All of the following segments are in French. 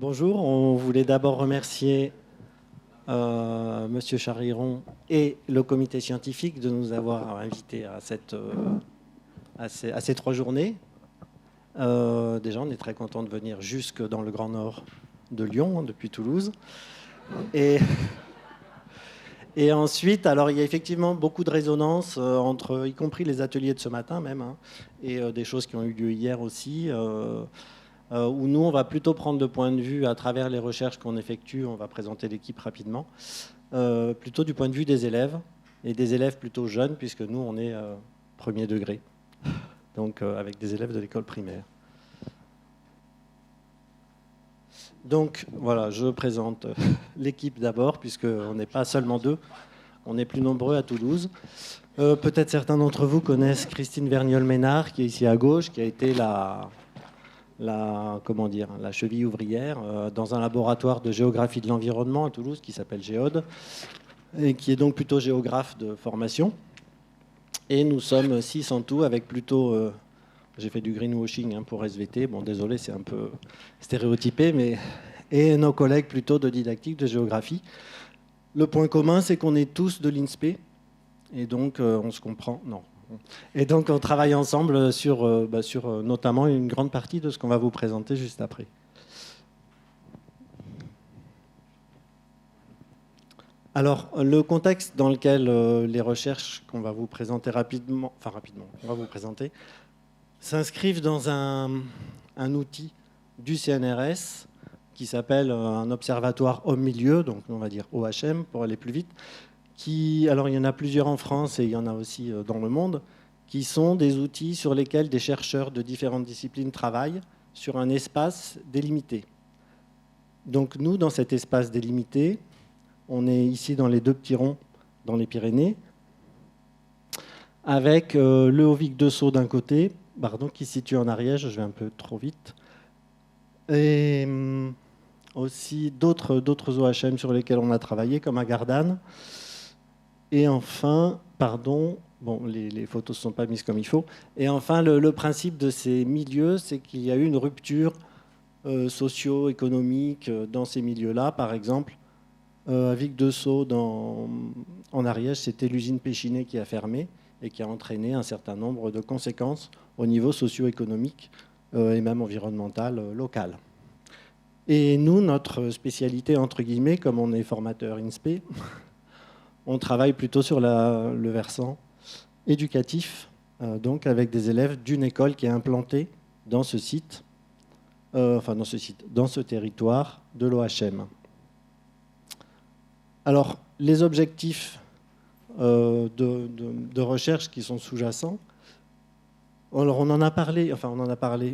Bonjour, on voulait d'abord remercier Monsieur Chariron et le comité scientifique de nous avoir invités à ces 3 journées. Déjà, on est très content de venir jusque dans le Grand Nord de Lyon, depuis Toulouse. Et, et ensuite, alors il y a effectivement beaucoup de résonance entre, y compris les ateliers de ce matin même, et des choses qui ont eu lieu hier aussi. Où nous, on va plutôt prendre le point de vue à travers les recherches qu'on effectue, on va présenter l'équipe rapidement, plutôt du point de vue des élèves, et des élèves plutôt jeunes, puisque nous, on est premier degré, donc avec des élèves de l'école primaire. Donc voilà, je présente l'équipe d'abord, puisqu'on n'est pas seulement deux, on est plus nombreux à Toulouse. Peut-être certains d'entre vous connaissent Christine Vergnol-Ménard, qui est ici à gauche, qui a été la cheville ouvrière dans un laboratoire de géographie de l'environnement à Toulouse qui s'appelle Géode et qui est donc plutôt géographe de formation. Et nous sommes 6 en tout avec plutôt... j'ai fait du greenwashing pour SVT, bon désolé c'est un peu stéréotypé, mais... Et nos collègues plutôt de didactique, de géographie. Le point commun c'est qu'on est tous de l'INSPE et donc on se comprend... Non. Et donc on travaille ensemble sur notamment une grande partie de ce qu'on va vous présenter juste après. Alors le contexte dans lequel les recherches qu'on va vous présenter on va vous présenter, s'inscrivent dans un outil du CNRS qui s'appelle un observatoire homme-milieu, donc on va dire OHM pour aller plus vite. Alors il y en a plusieurs en France et il y en a aussi dans le monde, qui sont des outils sur lesquels des chercheurs de différentes disciplines travaillent sur un espace délimité. Donc nous, dans cet espace délimité, on est ici dans les 2 petits ronds dans les Pyrénées, avec le Haut-Vic de Sceaux d'un côté, qui se situe en Ariège, je vais un peu trop vite, et aussi d'autres OHM sur lesquels on a travaillé, comme à Gardanne. Et enfin, les photos ne sont pas mises comme il faut. Et enfin, le principe de ces milieux, c'est qu'il y a eu une rupture socio-économique dans ces milieux-là. Par exemple, à Vic de Sceaux, en Ariège, c'était l'usine Péchinet qui a fermé et qui a entraîné un certain nombre de conséquences au niveau socio-économique et même environnemental local. Et nous, notre spécialité, entre guillemets, comme on est formateur INSPE, on travaille plutôt sur le versant éducatif, donc avec des élèves d'une école qui est implantée dans ce site, dans ce territoire de l'OHM. Alors, les objectifs de recherche qui sont sous-jacents, alors on en a parlé,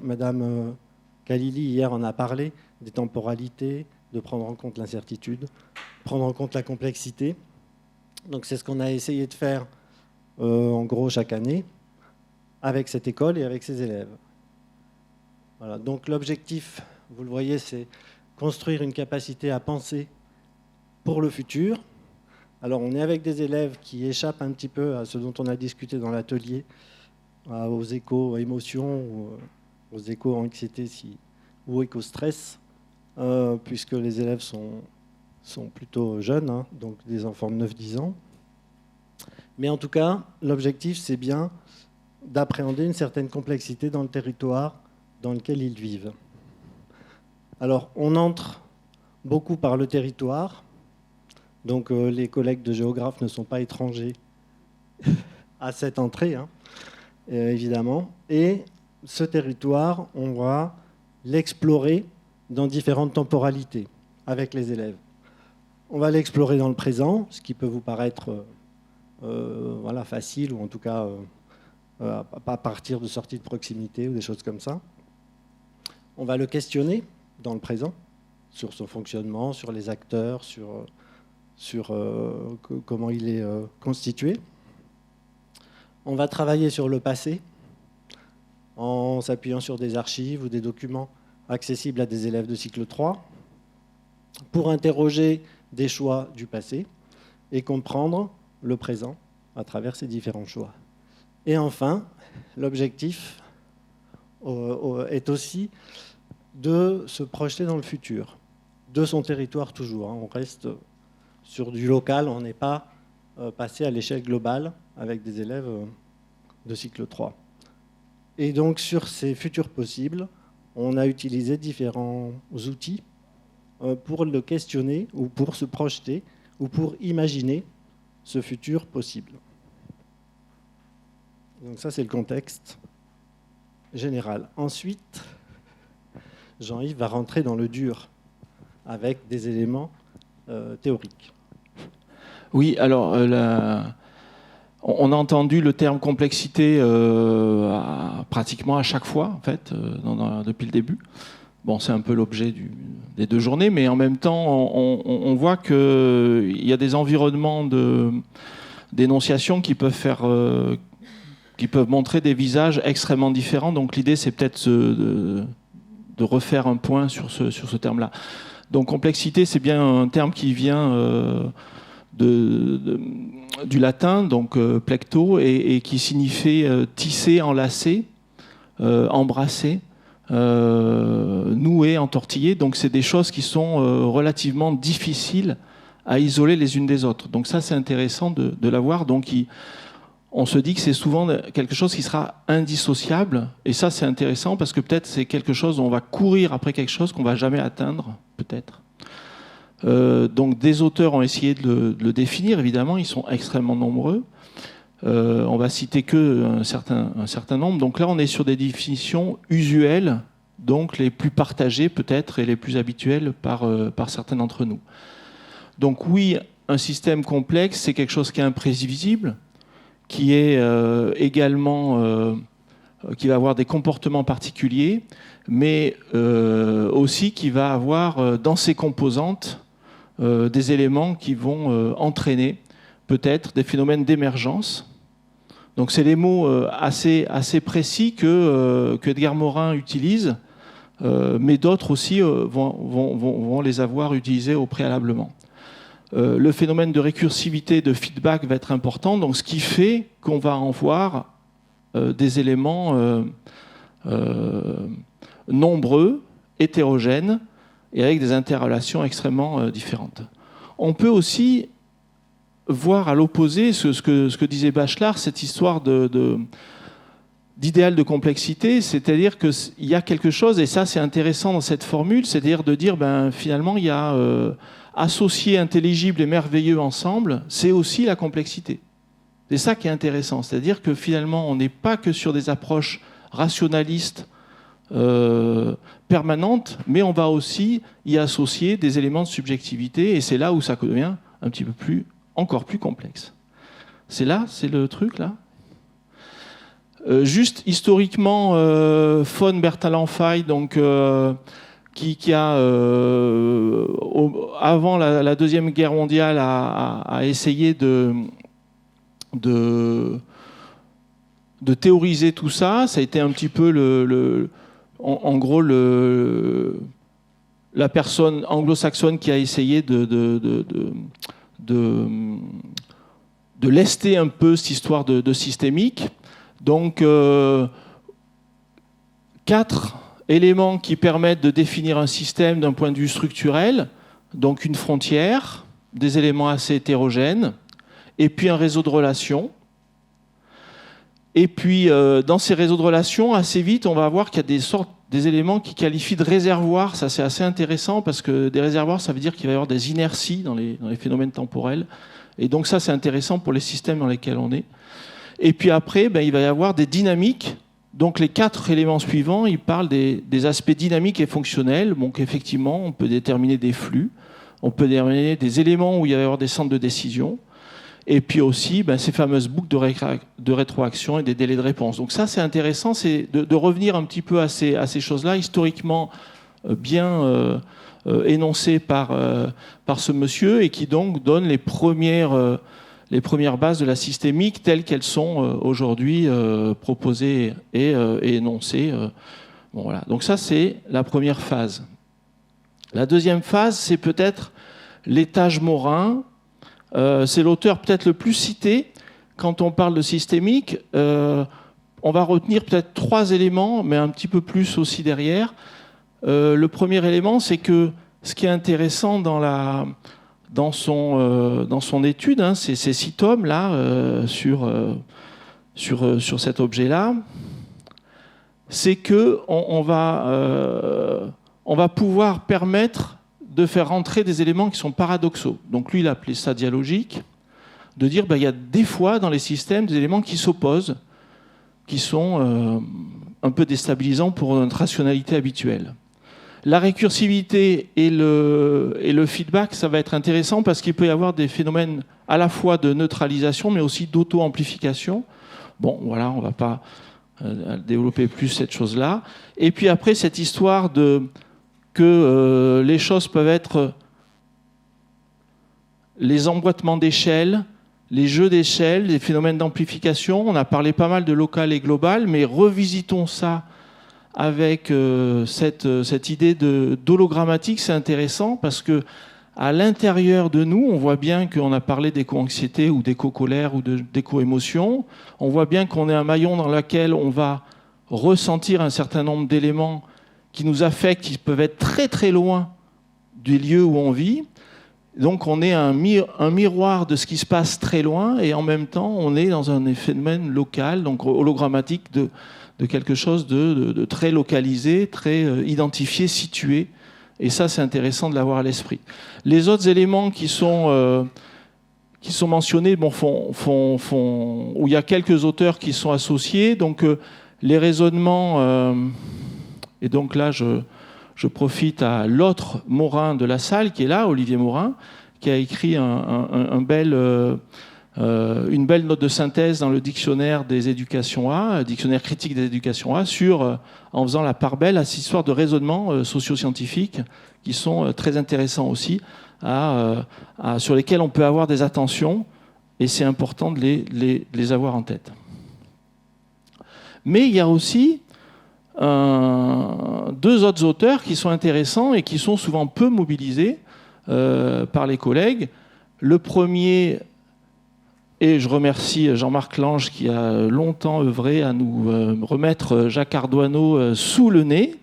Madame Khalili hier en a parlé, des temporalités, de prendre en compte l'incertitude, prendre en compte la complexité. Donc c'est ce qu'on a essayé de faire en gros chaque année avec cette école et avec ses élèves. Voilà. Donc l'objectif, vous le voyez, c'est construire une capacité à penser pour le futur. Alors on est avec des élèves qui échappent un petit peu à ce dont on a discuté dans l'atelier, aux éco-émotions, aux éco-anxiétés ou éco-stress, puisque les élèves sont plutôt jeunes, donc des enfants de 9-10 ans. Mais en tout cas, l'objectif, c'est bien d'appréhender une certaine complexité dans le territoire dans lequel ils vivent. Alors, on entre beaucoup par le territoire, donc les collègues de géographes ne sont pas étrangers à cette entrée, évidemment. Et ce territoire, on va l'explorer dans différentes temporalités avec les élèves. On va l'explorer dans le présent, ce qui peut vous paraître facile, ou en tout cas à partir de sorties de proximité ou des choses comme ça. On va le questionner dans le présent, sur son fonctionnement, sur les acteurs, sur comment il est constitué. On va travailler sur le passé, en s'appuyant sur des archives ou des documents accessibles à des élèves de cycle 3, pour interroger des choix du passé et comprendre le présent à travers ces différents choix. Et enfin, l'objectif est aussi de se projeter dans le futur, de son territoire toujours. On reste sur du local, on n'est pas passé à l'échelle globale avec des élèves de cycle 3. Et donc sur ces futurs possibles, on a utilisé différents outils pour le questionner ou pour se projeter ou pour imaginer ce futur possible. Donc ça, c'est le contexte général. Ensuite, Jean-Yves va rentrer dans le dur avec des éléments théoriques. Oui, alors on a entendu le terme complexité pratiquement à chaque fois, en fait, depuis le début. Bon, c'est un peu l'objet des 2 journées, mais en même temps, on voit qu'il y a des environnements d'énonciation qui peuvent montrer des visages extrêmement différents. Donc l'idée, c'est peut-être de refaire un point sur ce terme-là. Donc complexité, c'est bien un terme qui vient du latin, donc plecto, et qui signifie tisser, enlacer, embrasser, nouer, entortiller. Donc c'est des choses qui sont relativement difficiles à isoler les unes des autres. Donc ça, c'est intéressant de l'avoir. Donc on se dit que c'est souvent quelque chose qui sera indissociable. Et ça, c'est intéressant parce que peut-être c'est quelque chose où on va courir après quelque chose qu'on ne va jamais atteindre, peut-être. Donc des auteurs ont essayé de le définir, évidemment, ils sont extrêmement nombreux. On va citer qu'un certain nombre. Donc là, on est sur des définitions usuelles, donc les plus partagées peut-être et les plus habituelles par certains d'entre nous. Donc oui, un système complexe, c'est quelque chose qui est imprévisible, qui est également qui va avoir des comportements particuliers, mais aussi qui va avoir dans ses composantes des éléments qui vont entraîner peut-être des phénomènes d'émergence. Donc c'est les mots assez précis que Edgar Morin utilise, mais d'autres aussi vont les avoir utilisés au préalablement. Le phénomène de récursivité, de feedback va être important, donc ce qui fait qu'on va en voir des éléments nombreux, hétérogènes, et avec des interrelations extrêmement différentes. On peut aussi voir à l'opposé ce que disait Bachelard, cette histoire d'idéal de complexité, c'est-à-dire qu'il y a quelque chose, et ça c'est intéressant dans cette formule, c'est-à-dire de dire finalement il y a associé, intelligible et merveilleux ensemble, c'est aussi la complexité. C'est ça qui est intéressant, c'est-à-dire que finalement on n'est pas que sur des approches rationalistes permanente, mais on va aussi y associer des éléments de subjectivité, et c'est là où ça devient un petit peu encore plus complexe. C'est le truc là. Juste historiquement, von Bertalanffy, donc qui a avant la Deuxième Guerre mondiale a essayé de théoriser tout ça. Ça a été un petit peu en gros, la personne anglo-saxonne qui a essayé de lester un peu cette histoire de systémique. Donc, 4 éléments qui permettent de définir un système d'un point de vue structurel. Donc, une frontière, des éléments assez hétérogènes, et puis un réseau de relations. Et puis, dans ces réseaux de relations, assez vite, on va voir qu'il y a des éléments qui qualifient de réservoirs. Ça, c'est assez intéressant parce que des réservoirs, ça veut dire qu'il va y avoir des inerties dans les phénomènes temporels. Et donc ça, c'est intéressant pour les systèmes dans lesquels on est. Et puis après, il va y avoir des dynamiques. Donc les 4 éléments suivants, ils parlent des aspects dynamiques et fonctionnels. Donc effectivement, on peut déterminer des flux. On peut déterminer des éléments où il va y avoir des centres de décision. Et puis aussi ces fameuses boucles de rétroaction et des délais de réponse. Donc ça, c'est intéressant, c'est de revenir un petit peu à ces choses-là, historiquement bien énoncées par ce monsieur, et qui donc donnent les premières bases de la systémique telles qu'elles sont aujourd'hui proposées et énoncées. Bon, voilà. Donc ça, c'est la première phase. La deuxième phase, c'est peut-être l'étage Morin. C'est l'auteur peut-être le plus cité quand on parle de systémique. On va retenir peut-être 3 éléments, mais un petit peu plus aussi derrière. Le premier élément, c'est que ce qui est intéressant dans son étude, hein, c'est ces 6 tomes là, sur cet objet-là, c'est qu'on va pouvoir permettre de faire rentrer des éléments qui sont paradoxaux. Donc lui, il a appelé ça dialogique, de dire il y a des fois dans les systèmes des éléments qui s'opposent, qui sont un peu déstabilisants pour notre rationalité habituelle. La récursivité et le feedback, ça va être intéressant parce qu'il peut y avoir des phénomènes à la fois de neutralisation, mais aussi d'auto-amplification. Bon, voilà, on ne va pas développer plus cette chose-là. Et puis après, cette histoire que les choses peuvent être les emboîtements d'échelle, les jeux d'échelle, les phénomènes d'amplification. On a parlé pas mal de local et global, mais revisitons ça avec cette idée d'hologrammatique. C'est intéressant parce que à l'intérieur de nous, on voit bien qu'on a parlé d'éco-anxiété ou d'éco-colère ou d'éco-émotion. On voit bien qu'on est un maillon dans lequel on va ressentir un certain nombre d'éléments qui nous affectent, qui peuvent être très très loin du lieu où on vit. Donc on est un miroir de ce qui se passe très loin et en même temps on est dans un phénomène local, donc hologrammatique de quelque chose de très localisé, très identifié, situé. Et ça, c'est intéressant de l'avoir à l'esprit. Les autres éléments qui sont mentionnés, où il y a quelques auteurs qui sont associés. Donc les raisonnements, et donc là je profite à l'autre Morin de la salle qui est là, Olivier Morin, qui a écrit une belle note de synthèse dans le dictionnaire des éducations A, dictionnaire critique des éducations A, en faisant la part belle à cette histoire de raisonnements socio-scientifiques qui sont très intéressants aussi, sur lesquels on peut avoir des attentions, et c'est important de les avoir en tête. Mais il y a aussi 2 autres auteurs qui sont intéressants et qui sont souvent peu mobilisés par les collègues. Le premier, et je remercie Jean-Marc Lange qui a longtemps œuvré à nous remettre Jacques Ardoineau sous le nez,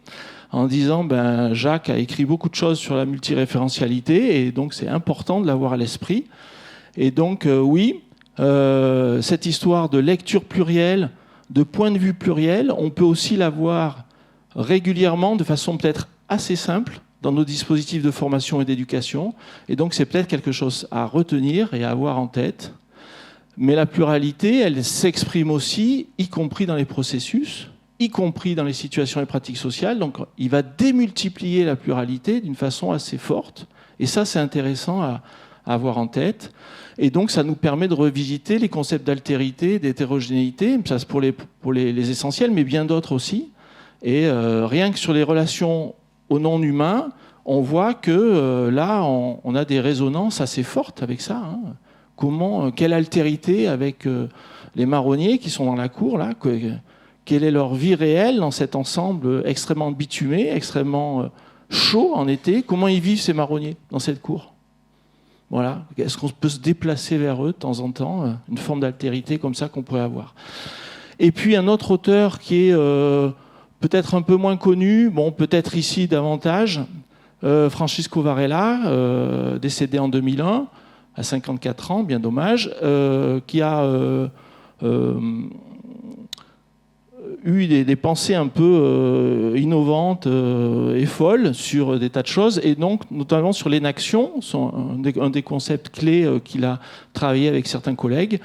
en disant Jacques a écrit beaucoup de choses sur la multiréférentialité et donc c'est important de l'avoir à l'esprit. Et donc cette histoire de lecture plurielle, de point de vue pluriel, on peut aussi l'avoir régulièrement, de façon peut-être assez simple, dans nos dispositifs de formation et d'éducation. Et donc c'est peut-être quelque chose à retenir et à avoir en tête. Mais la pluralité, elle s'exprime aussi, y compris dans les processus, y compris dans les situations et pratiques sociales. Donc il va démultiplier la pluralité d'une façon assez forte. Et ça, c'est intéressant à avoir en tête. Et donc ça nous permet de revisiter les concepts d'altérité, d'hétérogénéité, ça c'est pour les essentiels, mais bien d'autres aussi. Et rien que sur les relations au non-humain, on voit que là, on a des résonances assez fortes avec ça. Hein. Quelle altérité avec les marronniers qui sont dans la cour, là, quelle est leur vie réelle dans cet ensemble extrêmement bitumé, extrêmement chaud en été? Comment ils vivent ces marronniers dans cette cour? Voilà. Est-ce qu'on peut se déplacer vers eux de temps en temps? Une forme d'altérité comme ça qu'on pourrait avoir. Et puis un autre auteur qui est peut-être un peu moins connu, peut-être ici davantage, Francisco Varela, décédé en 2001, à 54 ans, bien dommage, qui a eu des pensées un peu innovantes et folles sur des tas de choses, et donc notamment sur l'énaction, un des concepts clés qu'il a travaillé avec certains collègues.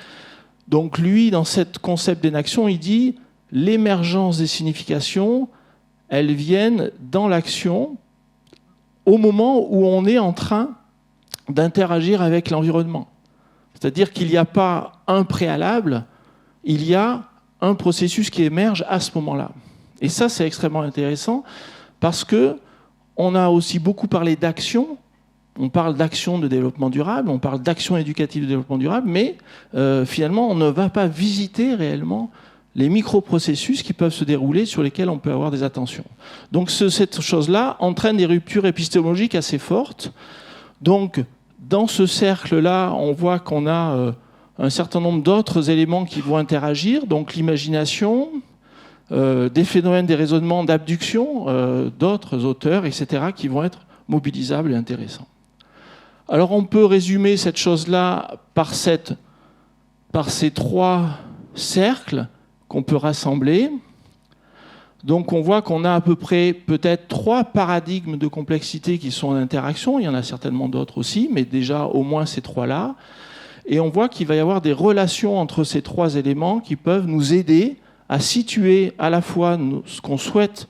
Donc lui, dans ce concept d'énaction, il dit l'émergence des significations, elles viennent dans l'action au moment où on est en train d'interagir avec l'environnement. C'est-à-dire qu'il n'y a pas un préalable, il y a un processus qui émerge à ce moment-là. Et ça, c'est extrêmement intéressant parce qu'on a aussi beaucoup parlé d'action. On parle d'action de développement durable, on parle d'action éducative de développement durable, mais finalement, on ne va pas visiter réellement les micro-processus qui peuvent se dérouler sur lesquels on peut avoir des attentions. Donc cette chose-là entraîne des ruptures épistémologiques assez fortes. Donc dans ce cercle-là, on voit qu'on a un certain nombre d'autres éléments qui vont interagir, donc l'imagination, des phénomènes, des raisonnements d'abduction d'autres auteurs, etc., qui vont être mobilisables et intéressants. Alors on peut résumer cette chose-là par ces 3 cercles qu'on peut rassembler. Donc on voit qu'on a à peu près peut-être 3 paradigmes de complexité qui sont en interaction. Il y en a certainement d'autres aussi, mais déjà au moins ces 3-là. Et on voit qu'il va y avoir des relations entre ces 3 éléments qui peuvent nous aider à situer à la fois ce qu'on souhaite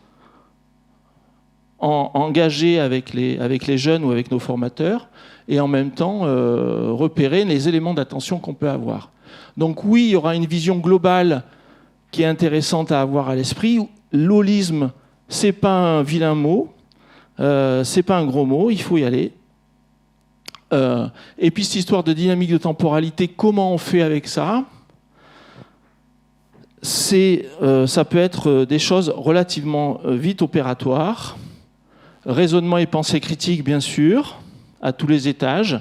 engager avec les jeunes ou avec nos formateurs, et en même temps repérer les éléments d'attention qu'on peut avoir. Donc oui, il y aura une vision globale qui est intéressante à avoir à l'esprit. L'holisme, c'est pas un vilain mot, c'est pas un gros mot, il faut y aller. Et puis cette histoire de dynamique de temporalité, comment on fait avec ça ? Ça peut être des choses relativement vite opératoires. Raisonnement et pensée critique, bien sûr, à tous les étages.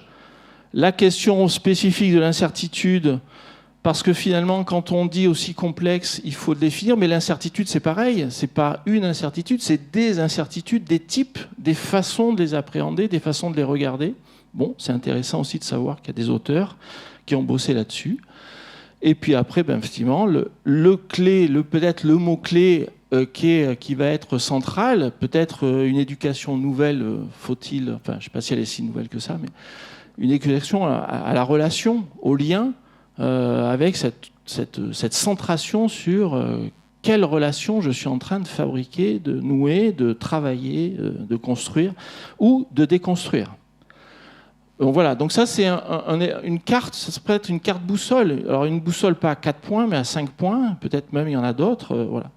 La question spécifique de l'incertitude, parce que finalement, quand on dit aussi complexe, il faut le définir, mais l'incertitude, c'est pareil. C'est pas une incertitude, c'est des incertitudes, des types, des façons de les appréhender, des façons de les regarder. Bon, c'est intéressant aussi de savoir qu'il y a des auteurs qui ont bossé là-dessus. Et puis après, effectivement, peut-être le mot-clé qui va être central, peut-être une éducation nouvelle, faut-il, enfin, je ne sais pas si elle est si nouvelle que ça, mais une éducation à la relation, au lien, avec cette centration sur quelle relation je suis en train de fabriquer, de nouer, de travailler, de construire ou de déconstruire. Donc voilà, donc ça c'est une carte, ça peut être une carte boussole. Alors une boussole pas à 4 points, mais à 5 points, peut-être même il y en a d'autres. Voilà.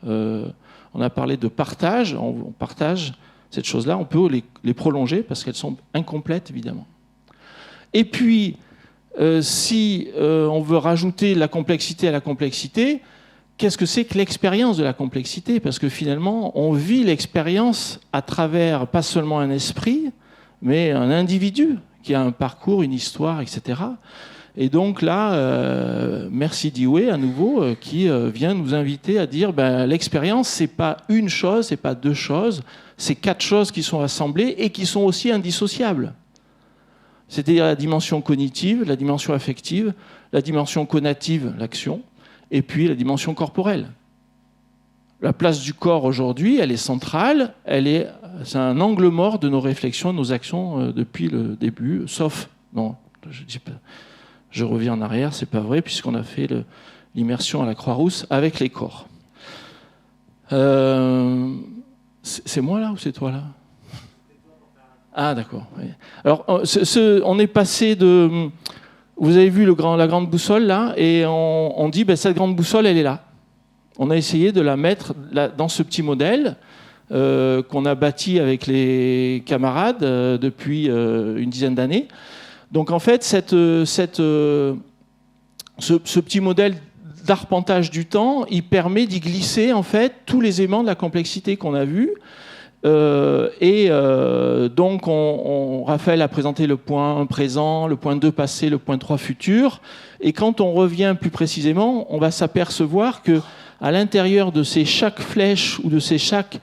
On a parlé de partage, on partage cette chose-là, on peut les prolonger parce qu'elles sont incomplètes évidemment. Et puis, si on veut rajouter la complexité à la complexité, qu'est-ce que c'est que l'expérience de la complexité ? Parce que finalement, on vit l'expérience à travers pas seulement un esprit, mais un individu qui a un parcours, une histoire, etc. Et donc là, merci Dewey à nouveau, qui vient nous inviter à dire l'expérience, c'est pas une chose, c'est pas 2 choses, c'est 4 choses qui sont assemblées et qui sont aussi indissociables. C'est-à-dire la dimension cognitive, la dimension affective, la dimension conative, l'action, et puis la dimension corporelle. La place du corps aujourd'hui, elle est centrale, c'est un angle mort de nos réflexions, de nos actions depuis le début, sauf, non, je reviens en arrière, c'est pas vrai, puisqu'on a fait l'immersion à la Croix-Rousse avec les corps. C'est moi là ou c'est toi là ? Ah d'accord. Oui. Alors, on est passé de... Vous avez vu la grande boussole là, et on dit cette grande boussole, elle est là. On a essayé de la mettre dans ce petit modèle qu'on a bâti avec les camarades depuis une dizaine d'années. Donc en fait, ce petit modèle d'arpentage du temps, il permet d'y glisser en fait tous les éléments de la complexité qu'on a vus. Donc Raphaël a présenté le point 1 présent, le point 2 passé, le point 3 futur. Et quand on revient plus précisément, on va s'apercevoir que à l'intérieur de chaque flèche ou de chaque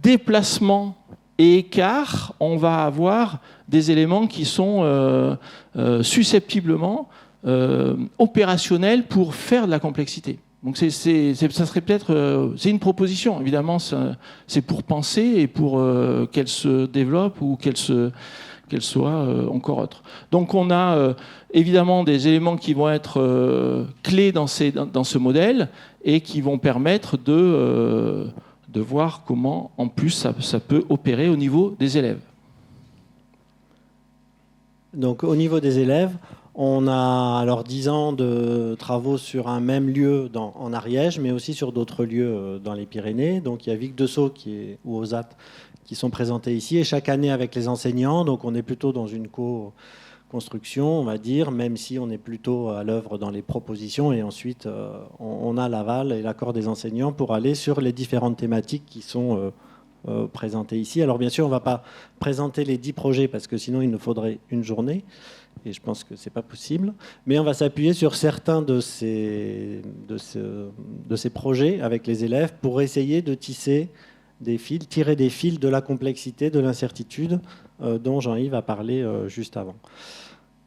déplacement et écart, on va avoir des éléments qui sont susceptiblement opérationnels pour faire de la complexité. Donc ça serait peut-être, c'est une proposition, évidemment, c'est pour penser et pour qu'elle se développe ou qu'elle soit encore autre. Donc on a évidemment des éléments qui vont être clés dans ce modèle et qui vont permettre de voir comment, en plus, ça peut opérer au niveau des élèves. Donc au niveau des élèves, on a alors 10 ans de travaux sur un même lieu en Ariège, mais aussi sur d'autres lieux dans les Pyrénées. Donc il y a Vic de Sceaux ou Ozat qui sont présentés ici, et chaque année avec les enseignants. Donc on est plutôt dans une co-construction, on va dire, même si on est plutôt à l'œuvre dans les propositions. Et ensuite, on a l'aval et l'accord des enseignants pour aller sur les différentes thématiques qui sont présentées ici. Alors bien sûr, on ne va pas présenter les 10 projets parce que sinon il nous faudrait une journée. et je pense que ce n'est pas possible. Mais on va s'appuyer sur certains de ces projets avec les élèves pour essayer de tisser des fils, tirer des fils de la complexité, de l'incertitude dont Jean-Yves a parlé juste avant.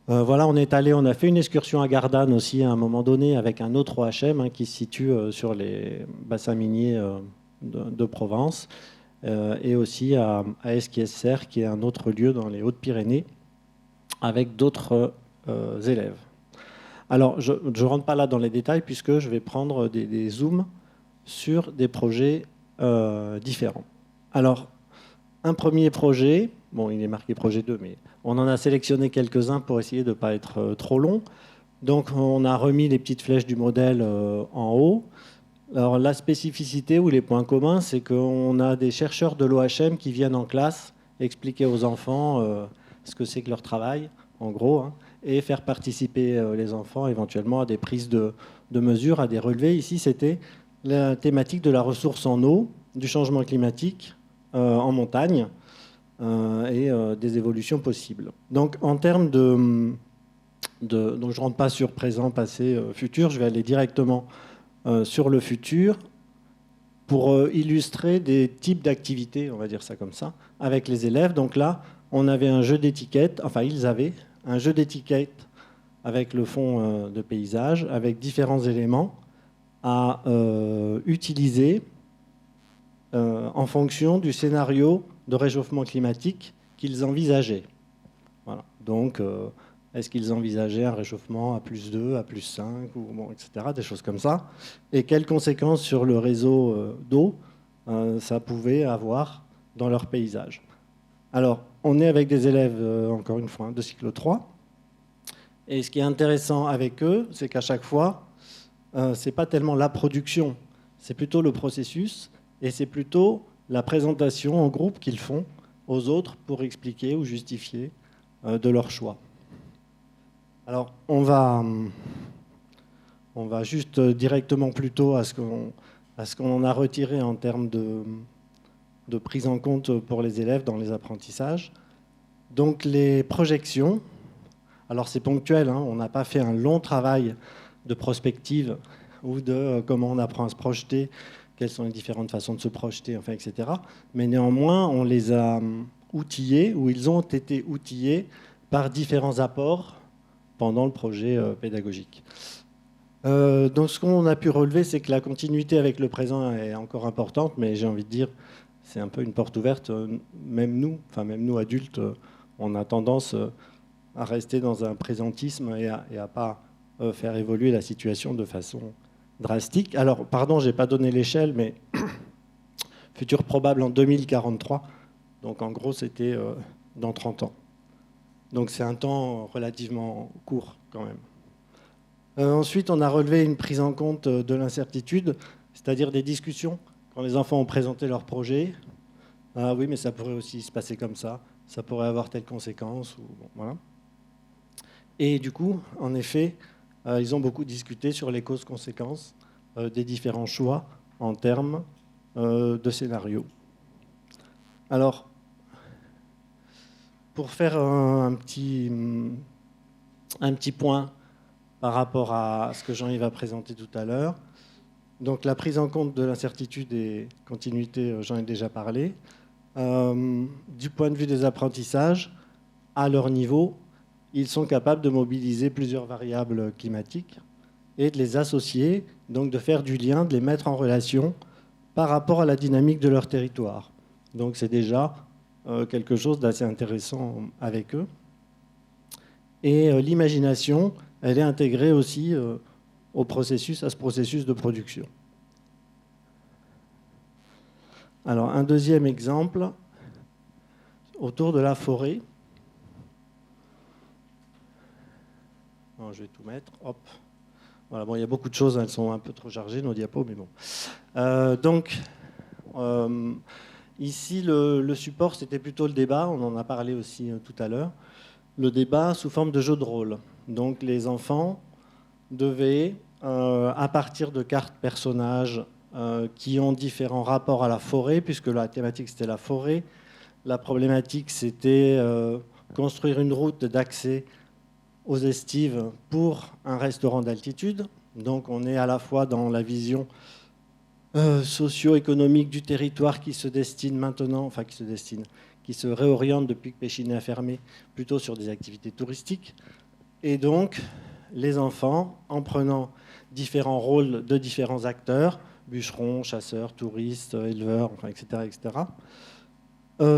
Voilà, on a fait une excursion à Gardanne aussi à un moment donné avec un autre OHM qui se situe sur les bassins miniers de Provence et aussi à Esquiescer, qui est un autre lieu dans les Hautes-Pyrénées, avec d'autres élèves. Alors, je ne rentre pas là dans les détails puisque je vais prendre des zooms sur des projets différents. Alors, un premier projet, bon, il est marqué projet 2, mais on en a sélectionné quelques-uns pour essayer de ne pas être trop long. Donc, on a remis les petites flèches du modèle en haut. Alors, la spécificité ou les points communs, c'est qu'on a des chercheurs de l'OHM qui viennent en classe expliquer aux enfants ce que c'est que leur travail, en gros, et faire participer les enfants éventuellement à des prises de mesures, à des relevés. Ici, c'était la thématique de la ressource en eau, du changement climatique en montagne et des évolutions possibles. Donc, en termes donc je ne rentre pas sur présent, passé, futur, je vais aller directement sur le futur pour illustrer des types d'activités, on va dire ça comme ça, avec les élèves. Donc là, on avait un jeu d'étiquettes, enfin ils avaient un jeu d'étiquettes avec le fond de paysage, avec différents éléments à utiliser en fonction du scénario de réchauffement climatique qu'ils envisageaient. Voilà. Donc, est-ce qu'ils envisageaient un réchauffement à +2, à +5, ou, bon, etc., des choses comme ça. Et quelles conséquences sur le réseau d'eau ça pouvait avoir dans leur paysage. Alors, on est avec des élèves, encore une fois, de cycle 3. Et ce qui est intéressant avec eux, c'est qu'à chaque fois, ce n'est pas tellement la production, c'est plutôt le processus, et c'est plutôt la présentation en groupe qu'ils font aux autres pour expliquer ou justifier de leur choix. Alors, on va juste directement plutôt à ce qu'on en a retiré en termes de prise en compte pour les élèves dans les apprentissages. Donc, les projections, alors c'est ponctuel, on n'a pas fait un long travail de prospective ou de comment on apprend à se projeter, quelles sont les différentes façons de se projeter, enfin, etc. Mais néanmoins, on les a outillés, ou ils ont été outillés par différents apports pendant le projet pédagogique. Donc ce qu'on a pu relever, c'est que la continuité avec le présent est encore importante, mais j'ai envie de dire, c'est un peu une porte ouverte. Même nous adultes, on a tendance à rester dans un présentisme et à pas faire évoluer la situation de façon drastique. Alors, pardon, je n'ai pas donné l'échelle, mais futur probable en 2043. Donc en gros, c'était dans 30 ans. Donc c'est un temps relativement court quand même. Ensuite, on a relevé une prise en compte de l'incertitude, c'est-à-dire des discussions. Quand les enfants ont présenté leur projet, ah oui, mais ça pourrait aussi se passer comme ça pourrait avoir telle conséquence. Bon, voilà. Et du coup, en effet, ils ont beaucoup discuté sur les causes-conséquences des différents choix en termes de scénarios. Alors, pour faire un petit point par rapport à ce que Jean-Yves a présenté tout à l'heure, donc la prise en compte de l'incertitude et continuité, j'en ai déjà parlé. Du point de vue des apprentissages, à leur niveau, ils sont capables de mobiliser plusieurs variables climatiques et de les associer, donc de faire du lien, de les mettre en relation par rapport à la dynamique de leur territoire. Donc c'est déjà quelque chose d'assez intéressant avec eux. Et l'imagination, elle est intégrée aussi à ce processus de production. Alors, un deuxième exemple, autour de la forêt. Alors, je vais tout mettre, hop. Voilà, bon, il y a beaucoup de choses, elles sont un peu trop chargées, nos diapos, mais bon. Ici, le support, c'était plutôt le débat, on en a parlé aussi tout à l'heure. Le débat sous forme de jeu de rôle. Donc, les enfants devaient, à partir de cartes personnages qui ont différents rapports à la forêt, puisque la thématique, c'était la forêt. La problématique, c'était construire une route d'accès aux estives pour un restaurant d'altitude. Donc on est à la fois dans la vision socio-économique du territoire qui se destine maintenant, enfin qui se réoriente depuis que Péchiné a fermé, plutôt sur des activités touristiques. Et donc les enfants, en prenant différents rôles de différents acteurs, bûcherons, chasseurs, touristes, éleveurs, enfin, etc.,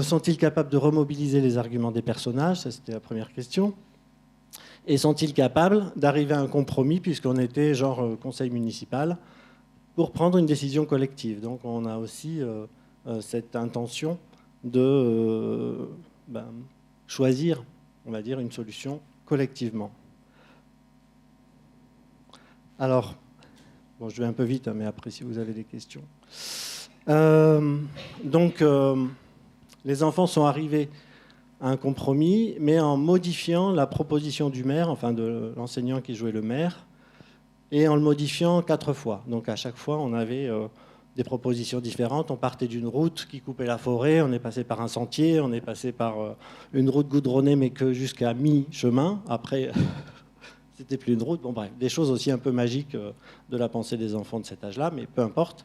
sont-ils capables de remobiliser les arguments des personnages? Ça, c'était la première question. Et sont-ils capables d'arriver à un compromis, puisqu'on était genre conseil municipal, pour prendre une décision collective? Donc on a aussi cette intention de choisir, on va dire, une solution collectivement. Alors, bon, je vais un peu vite, hein, mais après, si vous avez des questions. Les enfants sont arrivés à un compromis, mais en modifiant la proposition du maire, enfin de l'enseignant qui jouait le maire, et en le modifiant 4 fois. Donc à chaque fois, on avait des propositions différentes. On partait d'une route qui coupait la forêt, on est passé par un sentier, on est passé par une route goudronnée, mais que jusqu'à mi-chemin. Après, c'était plus une route. Bon, bref, des choses aussi un peu magiques de la pensée des enfants de cet âge-là, mais peu importe.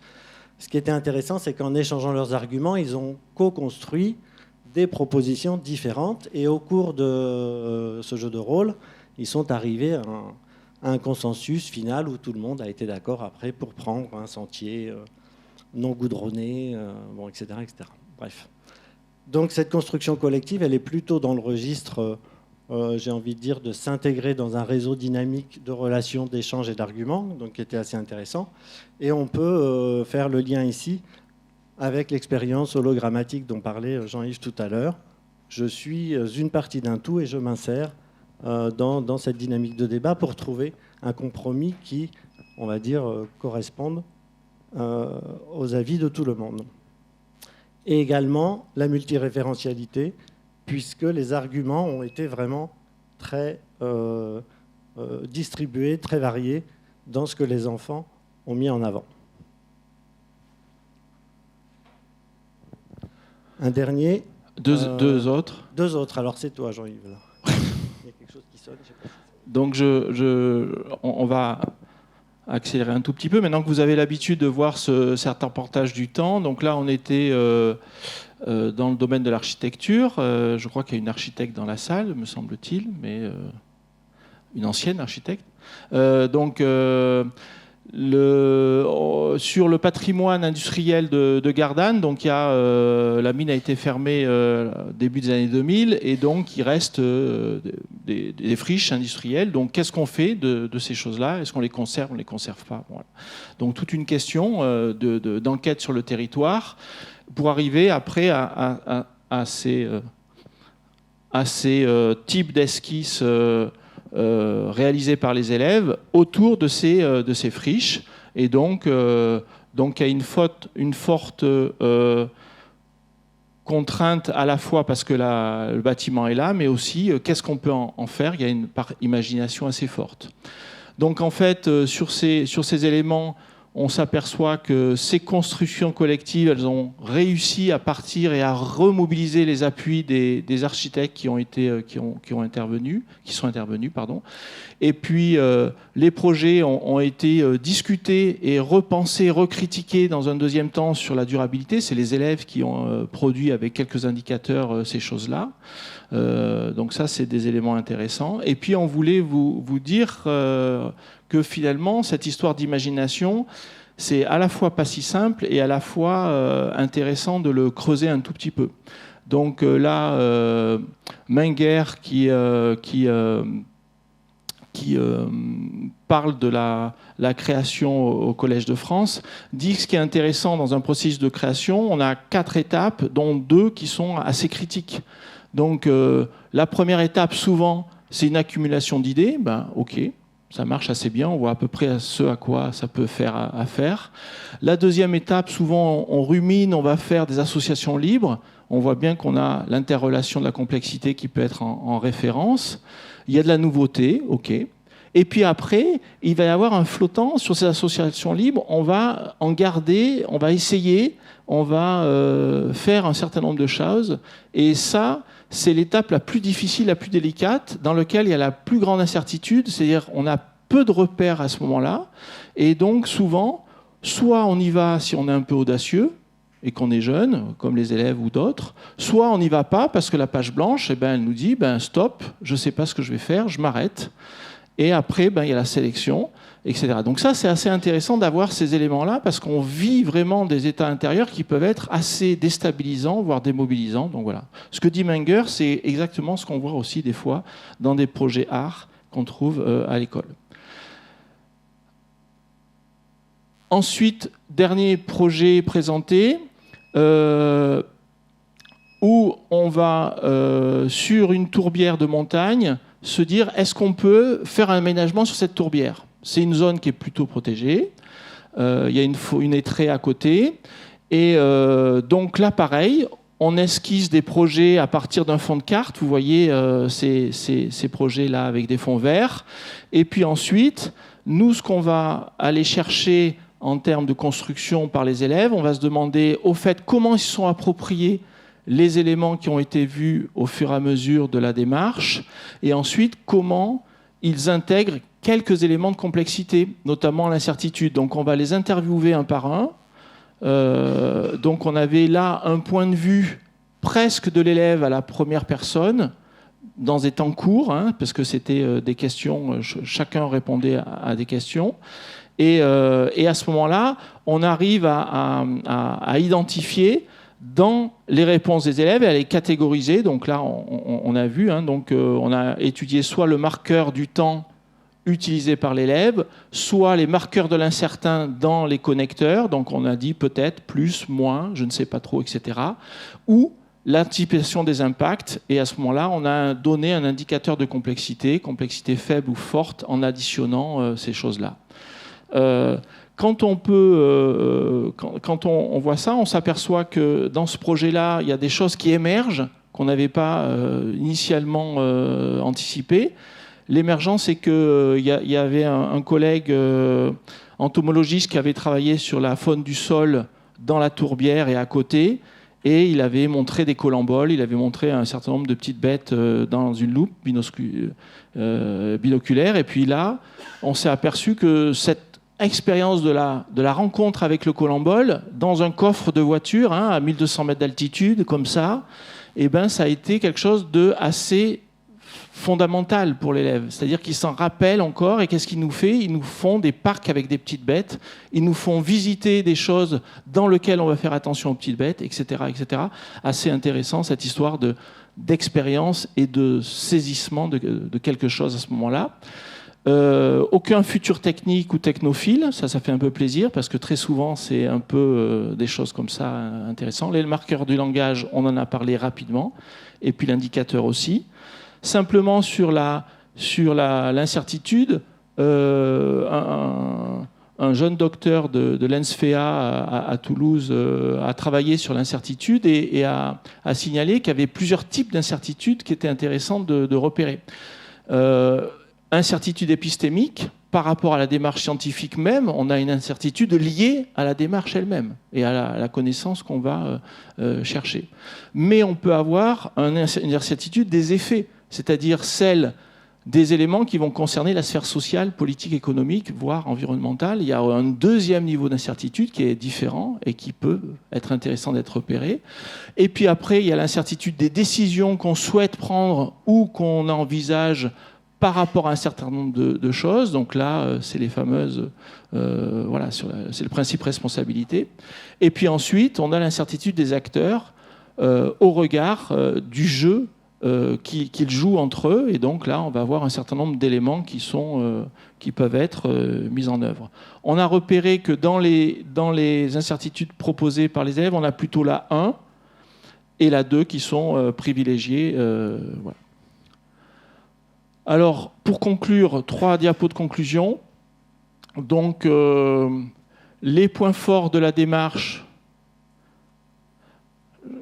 Ce qui était intéressant, c'est qu'en échangeant leurs arguments, ils ont co-construit des propositions différentes. Et au cours de ce jeu de rôle, ils sont arrivés à un consensus final où tout le monde a été d'accord après pour prendre un sentier non goudronné, etc., etc. Bref. Donc cette construction collective, elle est plutôt dans le registre, j'ai envie de dire, de s'intégrer dans un réseau dynamique de relations, d'échanges et d'arguments, donc qui était assez intéressant. Et on peut faire le lien ici avec l'expérience hologrammatique dont parlait Jean-Yves tout à l'heure. Je suis une partie d'un tout et je m'insère dans cette dynamique de débat pour trouver un compromis qui, on va dire, corresponde aux avis de tout le monde. Et également la multiréférentialité, puisque les arguments ont été vraiment très distribués, très variés dans ce que les enfants ont mis en avant. Un dernier. Deux autres. Deux autres. Alors c'est toi, Jean-Yves. Il y a quelque chose qui sonne. Je sais pas. Donc on va accélérer un tout petit peu. Maintenant que vous avez l'habitude de voir certains portages du temps, donc là on était dans le domaine de l'architecture. Je crois qu'il y a une architecte dans la salle, me semble-t-il, mais une ancienne architecte. Sur le patrimoine industriel de Gardanne, donc la mine a été fermée début des années 2000 et donc il reste des friches industrielles. Donc qu'est-ce qu'on fait de ces choses-là? Est-ce qu'on les conserve? On ne les conserve pas? Voilà. Donc toute une question d'enquête sur le territoire pour arriver après à ces types d'esquisses réalisés par les élèves autour de ces friches. Et donc il y a une forte contrainte à la fois parce que le bâtiment est là, mais aussi qu'est-ce qu'on peut en faire. Il y a une imagination assez forte. Donc en fait, sur ces éléments, on s'aperçoit que ces constructions collectives, elles ont réussi à partir et à remobiliser les appuis des architectes qui sont intervenus. Et puis les projets ont été discutés et repensés, recritiqués dans un deuxième temps sur la durabilité. C'est les élèves qui ont produit avec quelques indicateurs ces choses-là. Donc ça, c'est des éléments intéressants. Et puis on voulait vous dire que finalement, cette histoire d'imagination, c'est à la fois pas si simple et à la fois intéressant de le creuser un tout petit peu. Donc là, Menger qui parle de la création au Collège de France, dit que ce qui est intéressant dans un processus de création, on a 4 étapes, dont 2 qui sont assez critiques. Donc la première étape, souvent, c'est une accumulation d'idées. Ok, ça marche assez bien, on voit à peu près ce à quoi ça peut faire affaire. La deuxième étape, souvent, on rumine, on va faire des associations libres. On voit bien qu'on a l'interrelation de la complexité qui peut être en référence. Il y a de la nouveauté, ok. Et puis après, il va y avoir un flottant sur ces associations libres. On va en garder, on va essayer, on va faire un certain nombre de choses. Et ça, c'est l'étape la plus difficile, la plus délicate, dans laquelle il y a la plus grande incertitude. C'est-à-dire on a peu de repères à ce moment-là. Et donc souvent, soit on y va si on est un peu audacieux, et qu'on est jeune, comme les élèves ou d'autres, soit on n'y va pas parce que la page blanche, eh ben, elle nous dit stop, je ne sais pas ce que je vais faire, je m'arrête. Et après, il y a la sélection, etc. Donc ça, c'est assez intéressant d'avoir ces éléments-là parce qu'on vit vraiment des états intérieurs qui peuvent être assez déstabilisants, voire démobilisants. Donc voilà. Ce que dit Menger, c'est exactement ce qu'on voit aussi des fois dans des projets art qu'on trouve à l'école. Ensuite, dernier projet présenté, où on va, sur une tourbière de montagne, se dire est-ce qu'on peut faire un aménagement sur cette tourbière ? C'est une zone qui est plutôt protégée, il y a une étrée à côté, et donc là, pareil, on esquisse des projets à partir d'un fond de carte, vous voyez ces projets-là avec des fonds verts, et puis ensuite, nous, ce qu'on va aller chercher en termes de construction par les élèves, on va se demander au fait comment ils se sont appropriés les éléments qui ont été vus au fur et à mesure de la démarche, et ensuite comment ils intègrent quelques éléments de complexité, notamment l'incertitude. Donc on va les interviewer un par un. Donc on avait là un point de vue presque de l'élève à la première personne, dans des temps courts, parce que c'était des questions, chacun répondait à des questions. Et à ce moment-là, on arrive à identifier dans les réponses des élèves et à les catégoriser. Donc là, on a vu, on a étudié soit le marqueur du temps utilisé par l'élève, soit les marqueurs de l'incertain dans les connecteurs. Donc on a dit peut-être plus, moins, je ne sais pas trop, etc. Ou l'anticipation des impacts. Et à ce moment-là, on a donné un indicateur de complexité faible ou forte, en additionnant ces choses-là. Quand on voit ça, on s'aperçoit que dans ce projet-là, il y a des choses qui émergent qu'on n'avait pas initialement anticipées. L'émergence, c'est qu'il y avait un collègue entomologiste qui avait travaillé sur la faune du sol dans la tourbière et à côté, et il avait montré des colamboles, il avait montré un certain nombre de petites bêtes dans une loupe binoculaire, et puis là, on s'est aperçu que cette expérience de la rencontre avec le colambole dans un coffre de voiture à 1200 mètres d'altitude, comme ça, ça a été quelque chose de assez fondamental pour l'élève. C'est-à-dire qu'il s'en rappelle encore, et qu'est-ce qu'ils nous font ? Ils nous font des parcs avec des petites bêtes, ils nous font visiter des choses dans lesquelles on va faire attention aux petites bêtes, etc. etc. Assez intéressant, cette histoire d'expérience et de saisissement de quelque chose à ce moment-là. Aucun futur technique ou technophile, ça fait un peu plaisir parce que très souvent c'est un peu des choses comme ça intéressantes. Les marqueurs du langage, on en a parlé rapidement, et puis l'indicateur aussi. Simplement sur l'incertitude, un jeune docteur de l'ENSFEA à Toulouse a travaillé sur l'incertitude et a signalé qu'il y avait plusieurs types d'incertitudes qui étaient intéressantes de repérer. Incertitude épistémique, par rapport à la démarche scientifique même, on a une incertitude liée à la démarche elle-même et à la connaissance qu'on va chercher. Mais on peut avoir une incertitude des effets, c'est-à-dire celle des éléments qui vont concerner la sphère sociale, politique, économique, voire environnementale. Il y a un deuxième niveau d'incertitude qui est différent et qui peut être intéressant d'être repéré. Et puis après, il y a l'incertitude des décisions qu'on souhaite prendre ou qu'on envisage par rapport à un certain nombre de choses. Donc là, c'est les fameuses... c'est le principe responsabilité. Et puis ensuite, on a l'incertitude des acteurs au regard du jeu qu'ils jouent entre eux. Et donc là, on va avoir un certain nombre d'éléments qui peuvent être mis en œuvre. On a repéré que dans les incertitudes proposées par les élèves, on a plutôt la 1 et la 2 qui sont privilégiées. Voilà. Alors, pour conclure, 3 diapos de conclusion. Donc, les points forts de la démarche,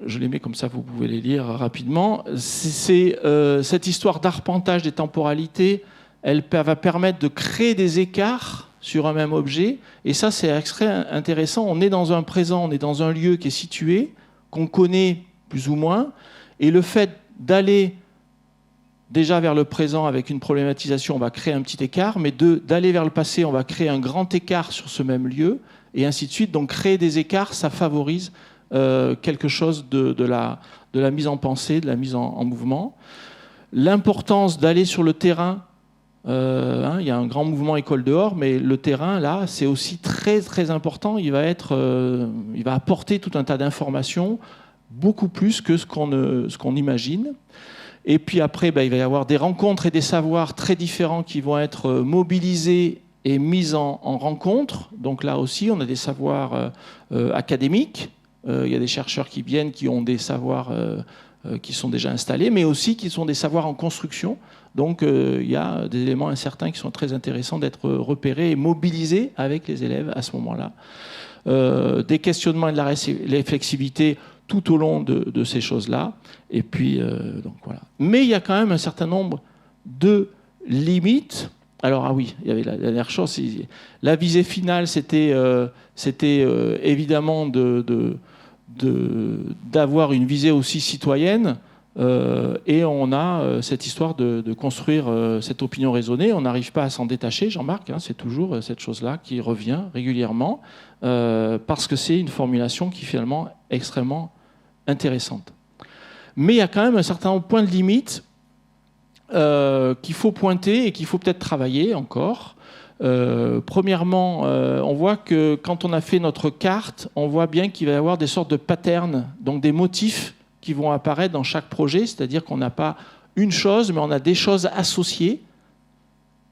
je les mets comme ça, vous pouvez les lire rapidement. C'est cette histoire d'arpentage des temporalités elle va permettre de créer des écarts sur un même objet. Et ça, c'est extrêmement intéressant. On est dans un présent, on est dans un lieu qui est situé, qu'on connaît plus ou moins. Et le fait d'aller déjà vers le présent avec une problématisation, on va créer un petit écart. Mais d'aller vers le passé, on va créer un grand écart sur ce même lieu. Et ainsi de suite. Donc créer des écarts, ça favorise quelque chose de la mise en pensée, de la mise en mouvement. L'importance d'aller sur le terrain, il y a un grand mouvement école dehors, mais le terrain, là, c'est aussi très, très important. Il va apporter tout un tas d'informations, beaucoup plus que ce qu'on imagine. Et puis après, il va y avoir des rencontres et des savoirs très différents qui vont être mobilisés et mis en rencontre. Donc là aussi, on a des savoirs académiques. Il y a des chercheurs qui viennent, qui ont des savoirs qui sont déjà installés, mais aussi qui sont des savoirs en construction. Donc il y a des éléments incertains qui sont très intéressants d'être repérés et mobilisés avec les élèves à ce moment-là. Des questionnements et de la réflexivité tout au long de ces choses-là. Et puis, donc voilà. Mais il y a quand même un certain nombre de limites. Alors, ah oui, il y avait la dernière chose. La visée finale, c'était évidemment d'avoir une visée aussi citoyenne. Et on a cette histoire de construire cette opinion raisonnée. On n'arrive pas à s'en détacher, Jean-Marc. C'est toujours cette chose-là qui revient régulièrement parce que c'est une formulation qui est finalement extrêmement intéressante. Mais il y a quand même un certain point de limite qu'il faut pointer et qu'il faut peut-être travailler encore. Premièrement, on voit que quand on a fait notre carte, on voit bien qu'il va y avoir des sortes de patterns, donc des motifs qui vont apparaître dans chaque projet, c'est-à-dire qu'on n'a pas une chose, mais on a des choses associées.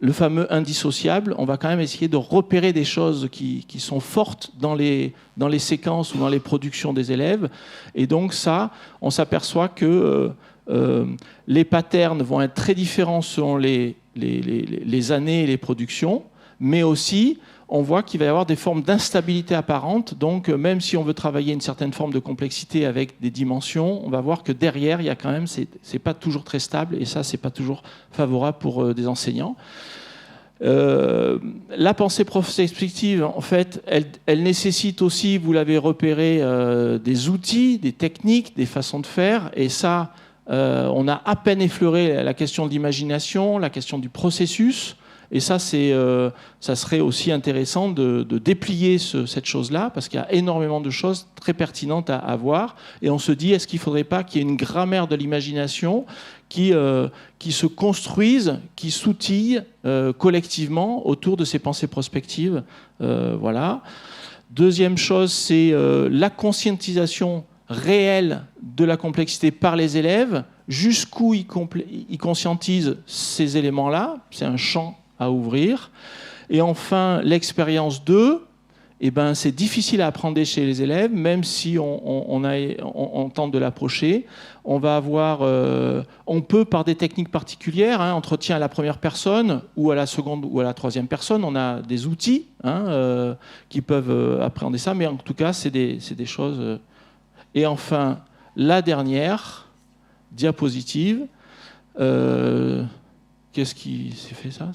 Le fameux indissociable, on va quand même essayer de repérer des choses qui sont fortes dans les séquences ou dans les productions des élèves. Et donc ça, on s'aperçoit que les patterns vont être très différents selon les années et les productions, mais aussi on voit qu'il va y avoir des formes d'instabilité apparente. Donc même si on veut travailler une certaine forme de complexité avec des dimensions, on va voir que derrière, il y a quand même, c'est pas toujours très stable, et ça, c'est pas toujours favorable pour des enseignants. La pensée prospective, en fait, elle nécessite aussi, vous l'avez repéré, des outils, des techniques, des façons de faire, et ça, on a à peine effleuré la question de l'imagination, la question du processus. Et ça, ça serait aussi intéressant de déplier cette chose-là, parce qu'il y a énormément de choses très pertinentes à voir. Et on se dit, est-ce qu'il ne faudrait pas qu'il y ait une grammaire de l'imagination qui se construise, qui s'outille collectivement autour de ces pensées prospectives. Voilà. Deuxième chose, c'est la conscientisation réelle de la complexité par les élèves. Jusqu'où ils conscientisent ces éléments-là. C'est un champ à ouvrir. Et enfin, l'expérience 2, c'est difficile à apprendre chez les élèves, même si on tente de l'approcher. On va avoir, on peut par des techniques particulières, entretien à la première personne ou à la seconde ou à la troisième personne, on a des outils qui peuvent appréhender ça, mais en tout cas, c'est des choses. Et enfin, la dernière diapositive. Qu'est-ce qui s'est fait ça ?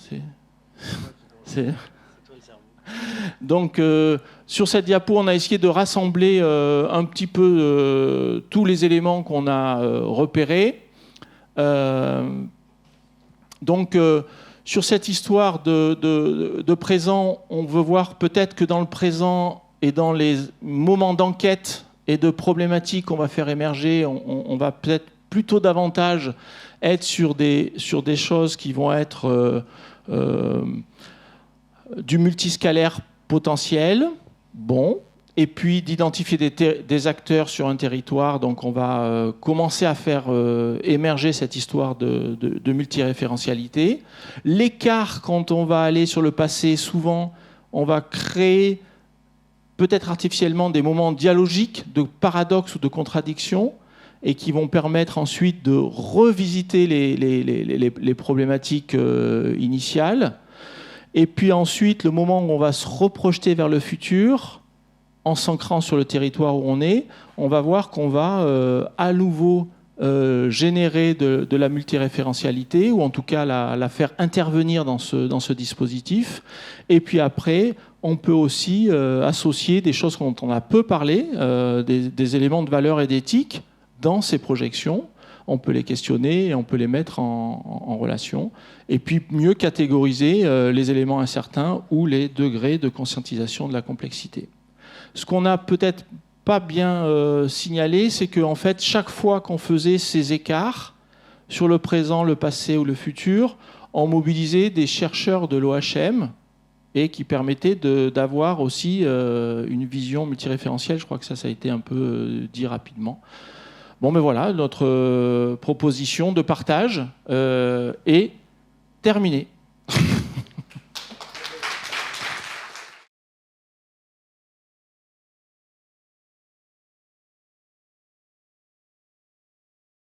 Donc, sur cette diapo, on a essayé de rassembler un petit peu tous les éléments qu'on a repérés. Donc, sur cette histoire de présent, on veut voir peut-être que dans le présent et dans les moments d'enquête et de problématiques qu'on va faire émerger, on va peut-être plutôt davantage être sur des choses qui vont être du multiscalaire potentiel, bon, et puis d'identifier des acteurs sur un territoire. Donc on va commencer à faire émerger cette histoire de multiréférentialité. L'écart, quand on va aller sur le passé, souvent, on va créer peut-être artificiellement des moments dialogiques, de paradoxes ou de contradictions, et qui vont permettre ensuite de revisiter les problématiques initiales. Et puis ensuite, le moment où on va se reprojeter vers le futur, en s'ancrant sur le territoire où on va voir qu'on va à nouveau générer de la multiréférentialité, ou en tout cas la faire intervenir dans ce dispositif. Et puis après, on peut aussi associer des choses dont on a peu parlé, des éléments de valeur et d'éthique dans ces projections. On peut les questionner et on peut les mettre en relation. Et puis mieux catégoriser les éléments incertains ou les degrés de conscientisation de la complexité. Ce qu'on a peut-être pas bien signalé, c'est qu'en fait, chaque fois qu'on faisait ces écarts sur le présent, le passé ou le futur, on mobilisait des chercheurs de l'OHM et qui permettaient d'avoir aussi une vision multiréférentielle. Je crois que ça a été un peu dit rapidement. Bon, mais voilà, notre proposition de partage est terminée.